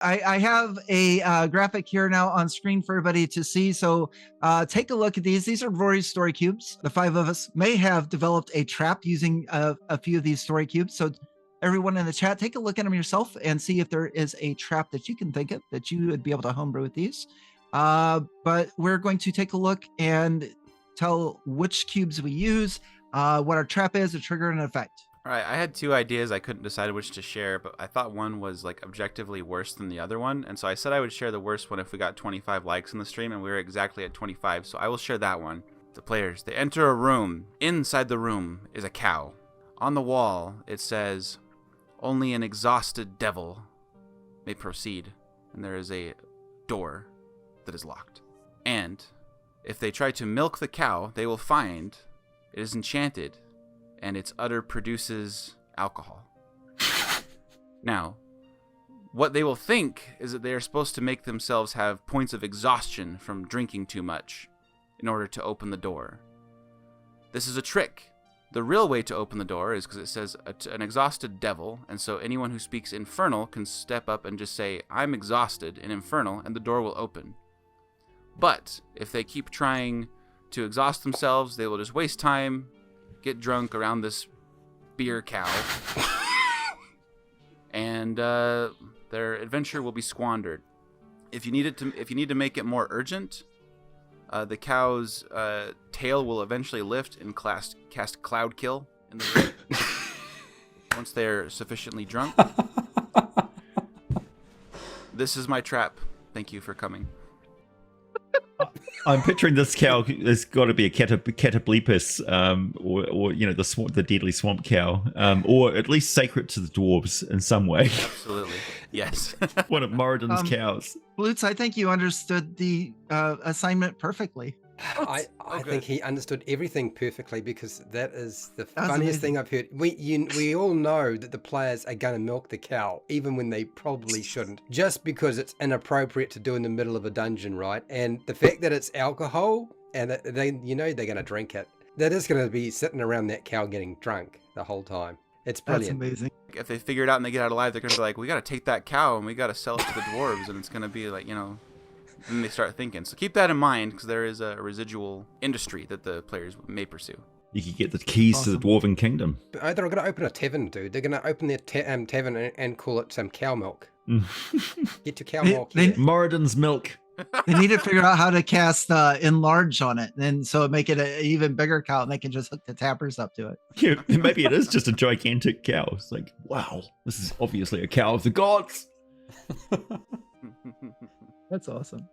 I have a graphic here now on screen for everybody to see. So take a look at these. These are Rory's story cubes. The five of us may have developed a trap using a few of these story cubes. So everyone in the chat, take a look at them yourself and see if there is a trap that you can think of that you would be able to homebrew with these. But we're going to take a look and tell which cubes we use, what our trap is, a trigger, and an effect. All right, I had two ideas. I couldn't decide which to share, but I thought one was like objectively worse than the other one, and so I said I would share the worst one if we got 25 likes on the stream, and we were exactly at 25, so I will share that one. The players, they enter a room. Inside the room is a cow. On the wall, it says, "Only an exhausted devil may proceed," and there is a door that is locked. And if they try to milk the cow, they will find it is enchanted, and its udder produces alcohol. Now, what they will think is that they are supposed to make themselves have points of exhaustion from drinking too much in order to open the door. This is a trick. The real way to open the door is because it says an exhausted devil, and so anyone who speaks Infernal can step up and just say, "I'm exhausted" in Infernal, and the door will open. But if they keep trying to exhaust themselves, they will just waste time, get drunk around this beer cow, and their adventure will be squandered. If you need to make it more urgent, the cow's tail will eventually lift and cast Cloud Kill in the room once they're sufficiently drunk. This is my trap. Thank you for coming. I'm picturing this cow. There's got to be a Catoblepus, or the deadly swamp cow, or at least sacred to the dwarves in some way. Absolutely, yes. One of Moradin's cows. Blutz, I think you understood the assignment perfectly. I think he understood everything perfectly, because that is the funniest amazing. thing I've heard. We all know that the players are going to milk the cow, even when they probably shouldn't, just because it's inappropriate to do in the middle of a dungeon, right? And the fact that it's alcohol, and that they're going to drink it, that is going to be sitting around that cow getting drunk the whole time. It's brilliant. That's amazing. If they figure it out and they get out alive, they're going to be like, "We got to take that cow and we got to sell it to the dwarves," and it's going to be like, then they start thinking. So keep that in mind, because there is a residual industry that the players may pursue. You could get the keys to the Dwarven Kingdom. They're going to open a tavern, dude. They're going to open their tavern and call it some cow milk. Get your cow milk here. Moradin's milk. They need to figure out how to cast enlarge on it, and so make it an even bigger cow, and they can just hook the tappers up to it. Yeah, maybe it is just a gigantic cow. It's like, wow, this is obviously a cow of the gods. That's awesome.